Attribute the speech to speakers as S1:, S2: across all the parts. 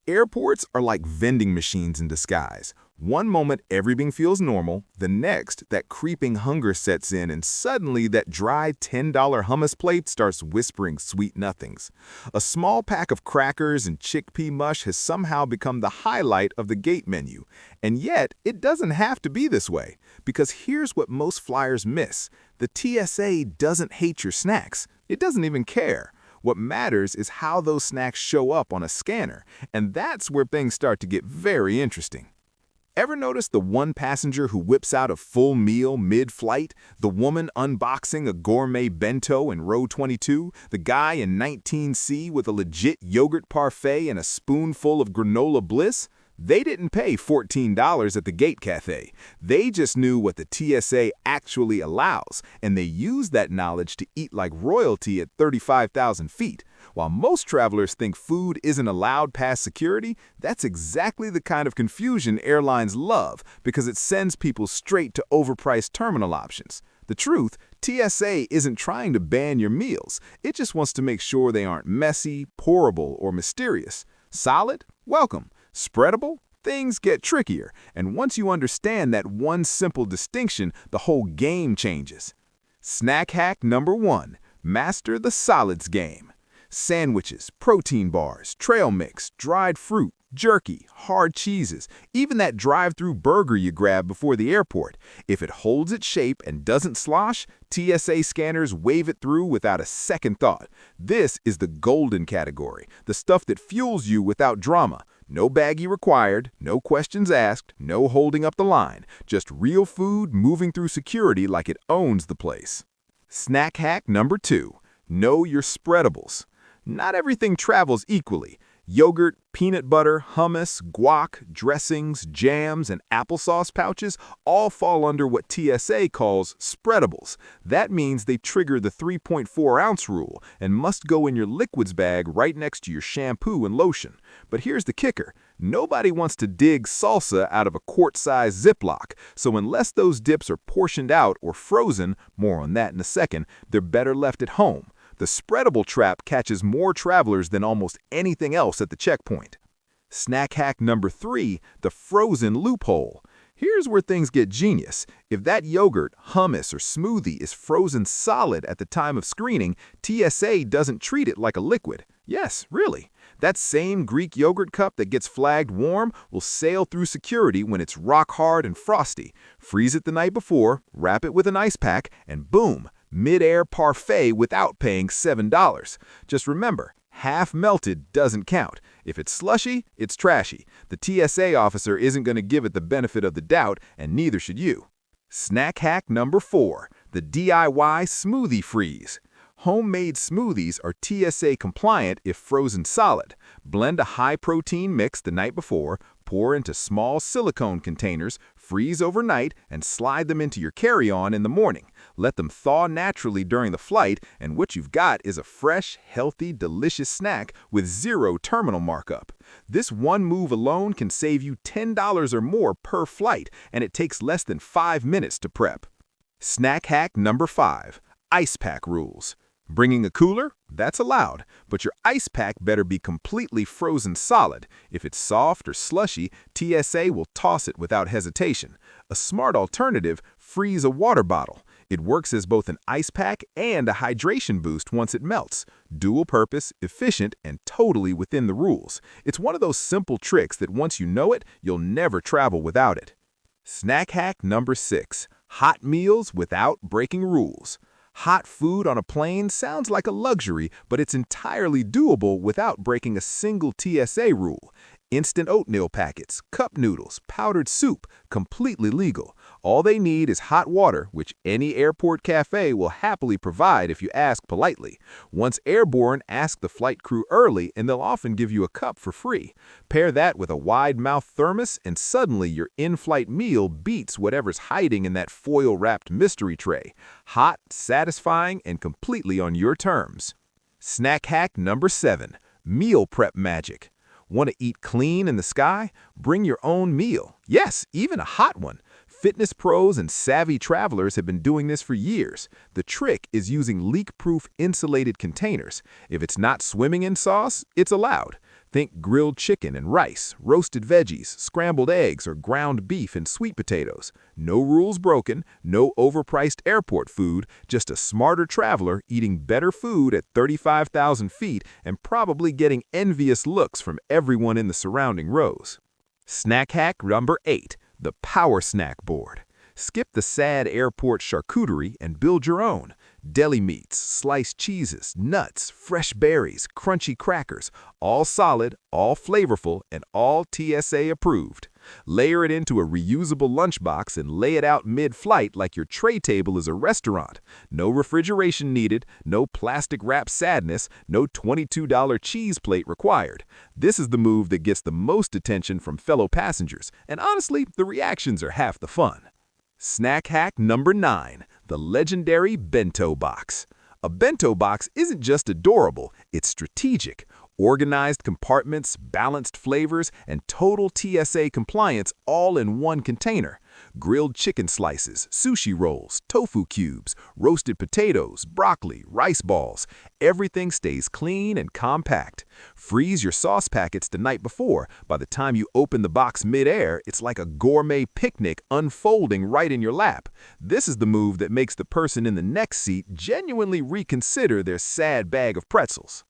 S1: Airports are like vending machines in disguise. One moment everything feels normal, the next that creeping hunger sets in and suddenly that dry $10 hummus plate starts whispering sweet nothings. A small pack of crackers and chickpea mush has somehow become the highlight of the gate menu. And yet, it doesn't have to be this way, because here's what most flyers miss. The TSA doesn't hate your snacks. It doesn't even care. What matters is how those snacks show up on a scanner, and that's where things start to get very interesting. Ever notice the one passenger who whips out a full meal mid-flight? The woman unboxing a gourmet bento in row 22? The guy in 19C with a legit yogurt parfait and a spoonful of granola bliss? They didn't pay $14 at the gate cafe. They just knew what the TSA actually allows, and they used that knowledge to eat like royalty at 35,000 feet. While most travelers think food isn't allowed past security, that's exactly the kind of confusion airlines love because it sends people straight to overpriced terminal options. The truth, TSA isn't trying to ban your meals. It just wants to make sure they aren't messy, pourable, or mysterious. Solid? Welcome. Spreadable? Things get trickier, and once you understand that one simple distinction, the whole game changes. Snack hack number 1. Master the solids game. Sandwiches, protein bars, trail mix, dried fruit, jerky, hard cheeses, even that drive-through burger you grab before the airport. If it holds its shape and doesn't slosh, TSA scanners wave it through without a second thought. This is the golden category, the stuff that fuels you without drama. No baggie required, no questions asked, no holding up the line. Just real food moving through security like it owns the place. Snack hack number 2. Know your spreadables. Not everything travels equally. Yogurt, peanut butter, hummus, guac, dressings, jams, and applesauce pouches all fall under what TSA calls spreadables. That means they trigger the 3.4-ounce rule and must go in your liquids bag right next to your shampoo and lotion. But here's the kicker. Nobody wants to dig salsa out of a quart-sized Ziploc, so unless those dips are portioned out or frozen, more on that in a second, they're better left at home. The spreadable trap catches more travelers than almost anything else at the checkpoint. Snack hack number 3, the frozen loophole. Here's where things get genius. If that yogurt, hummus, or smoothie is frozen solid at the time of screening, TSA doesn't treat it like a liquid. Yes, really. That same Greek yogurt cup that gets flagged warm will sail through security when it's rock hard and frosty. Freeze it the night before, wrap it with an ice pack, and boom! Mid-air parfait without paying $7. Just remember, half melted doesn't count. If it's slushy, it's trashy. The TSA officer isn't going to give it the benefit of the doubt, and neither should you. Snack hack number 4, the DIY smoothie freeze. Homemade smoothies are TSA compliant if frozen solid. Blend a high-protein mix the night before, pour into small silicone containers, freeze overnight, and slide them into your carry-on in the morning. Let them thaw naturally during the flight, and what you've got is a fresh, healthy, delicious snack with zero terminal markup. This one move alone can save you $10 or more per flight, and it takes less than 5 minutes to prep. Snack hack number 5, ice pack rules. Bringing a cooler? That's allowed, but your ice pack better be completely frozen solid. If it's soft or slushy, TSA will toss it without hesitation. A smart alternative, freeze a water bottle. It works as both an ice pack and a hydration boost once it melts. Dual purpose, efficient, and totally within the rules. It's one of those simple tricks that once you know it, you'll never travel without it. Snack hack number 6, hot meals without breaking rules. Hot food on a plane sounds like a luxury, but it's entirely doable without breaking a single TSA rule. Instant oatmeal packets, cup noodles, powdered soup, completely legal. All they need is hot water, which any airport cafe will happily provide if you ask politely. Once airborne, ask the flight crew early and they'll often give you a cup for free. Pair that with a wide-mouth thermos and suddenly your in-flight meal beats whatever's hiding in that foil-wrapped mystery tray. Hot, satisfying, and completely on your terms. Snack hack number 7, meal prep magic. Want to eat clean in the sky? Bring your own meal. Yes, even a hot one. Fitness pros and savvy travelers have been doing this for years. The trick is using leak-proof insulated containers. If it's not swimming in sauce, it's allowed. Think grilled chicken and rice, roasted veggies, scrambled eggs, or ground beef and sweet potatoes. No rules broken, no overpriced airport food, just a smarter traveler eating better food at 35,000 feet and probably getting envious looks from everyone in the surrounding rows. Snack hack number 8, the Power Snack Board. Skip the sad airport charcuterie and build your own. Deli meats, sliced cheeses, nuts, fresh berries, crunchy crackers, all solid, all flavorful, and all TSA approved. Layer it into a reusable lunchbox and lay it out mid-flight like your tray table is a restaurant. No refrigeration needed, no plastic wrap sadness, no $22 cheese plate required. This is the move that gets the most attention from fellow passengers, and honestly, the reactions are half the fun. Snack hack number 9, the legendary bento box. A bento box isn't just adorable, it's strategic. Organized compartments, balanced flavors, and total TSA compliance all in one container. Grilled chicken slices, sushi rolls, tofu cubes, roasted potatoes, broccoli, rice balls. Everything stays clean and compact. Freeze your sauce packets the night before. By the time you open the box mid-air, it's like a gourmet picnic unfolding right in your lap. This is the move that makes the person in the next seat genuinely reconsider their sad bag of pretzels.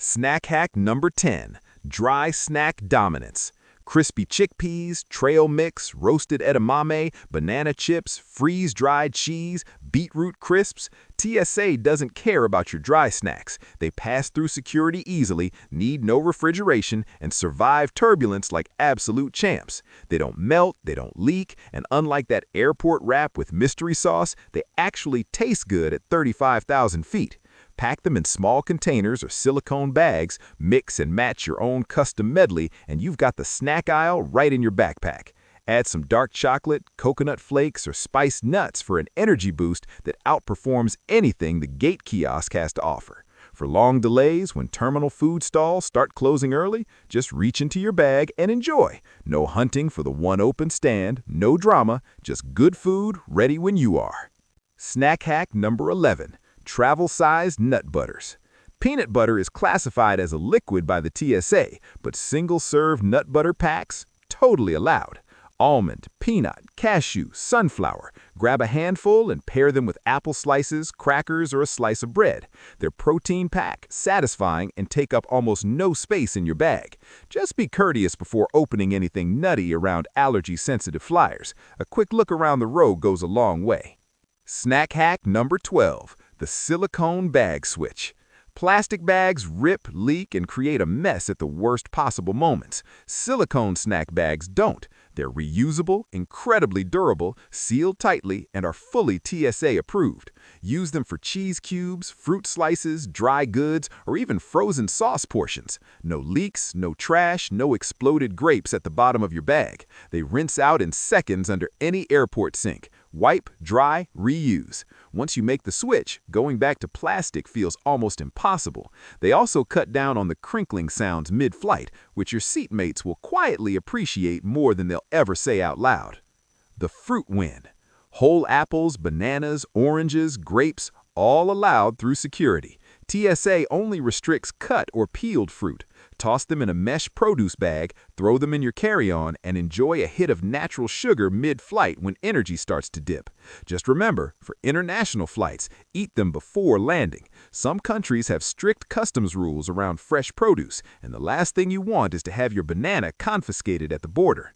S1: Snack hack number 10, dry snack dominance. Crispy chickpeas, trail mix, roasted edamame, banana chips, freeze-dried cheese, beetroot crisps. TSA doesn't care about your dry snacks. They pass through security easily, need no refrigeration, and survive turbulence like absolute champs. They don't melt, they don't leak, and unlike that airport wrap with mystery sauce, they actually taste good at 35,000 feet. Pack them in small containers or silicone bags, mix and match your own custom medley, and you've got the snack aisle right in your backpack. Add some dark chocolate, coconut flakes, or spiced nuts for an energy boost that outperforms anything the gate kiosk has to offer. For long delays, when terminal food stalls start closing early, just reach into your bag and enjoy. No hunting for the one open stand, no drama, just good food ready when you are. Snack hack number 11. Travel-sized nut butters. Peanut butter is classified as a liquid by the TSA, but single-serve nut butter packs? Totally allowed. Almond, peanut, cashew, sunflower. Grab a handful and pair them with apple slices, crackers, or a slice of bread. They're protein-packed, satisfying, and take up almost no space in your bag. Just be courteous before opening anything nutty around allergy-sensitive flyers. A quick look around the row goes a long way. Snack hack number 12. The silicone bag switch. Plastic bags rip, leak, and create a mess at the worst possible moments. Silicone snack bags don't. They're reusable, incredibly durable, sealed tightly, and are fully TSA approved. Use them for cheese cubes, fruit slices, dry goods, or even frozen sauce portions. No leaks, no trash, no exploded grapes at the bottom of your bag. They rinse out in seconds under any airport sink. Wipe, dry, reuse. Once you make the switch, going back to plastic feels almost impossible. They also cut down on the crinkling sounds mid-flight, which your seatmates will quietly appreciate more than they'll ever say out loud. The fruit win. Whole apples, bananas, oranges, grapes, all allowed through security. TSA only restricts cut or peeled fruit. Toss them in a mesh produce bag, throw them in your carry-on, and enjoy a hit of natural sugar mid-flight when energy starts to dip. Just remember, for international flights, eat them before landing. Some countries have strict customs rules around fresh produce, and the last thing you want is to have your banana confiscated at the border.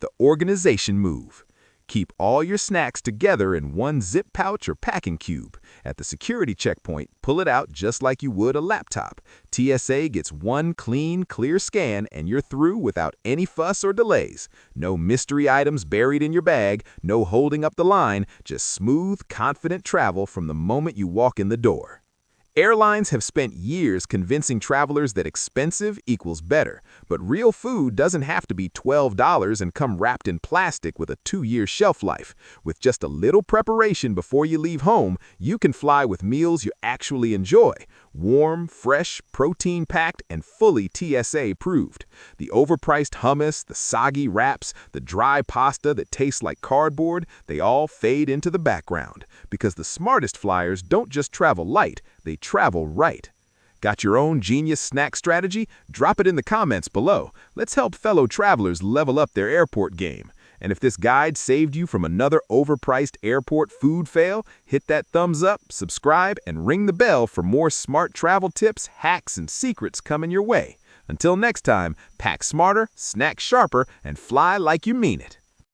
S1: The organization move. Keep all your snacks together in one zip pouch or packing cube. At the security checkpoint, pull it out just like you would a laptop. TSA gets one clean, clear scan and you're through without any fuss or delays. No mystery items buried in your bag, no holding up the line, just smooth, confident travel from the moment you walk in the door. Airlines have spent years convincing travelers that expensive equals better, but real food doesn't have to be $12 and come wrapped in plastic with a 2-year shelf life. With just a little preparation before you leave home, you can fly with meals you actually enjoy. Warm, fresh, protein-packed, and fully TSA approved. The overpriced hummus, the soggy wraps, the dry pasta that tastes like cardboard, they all fade into the background. Because the smartest flyers don't just travel light, they travel right. Got your own genius snack strategy? Drop it in the comments below. Let's help fellow travelers level up their airport game. And if this guide saved you from another overpriced airport food fail, hit that thumbs up, subscribe, and ring the bell for more smart travel tips, hacks, and secrets coming your way. Until next time, pack smarter, snack sharper, and fly like you mean it.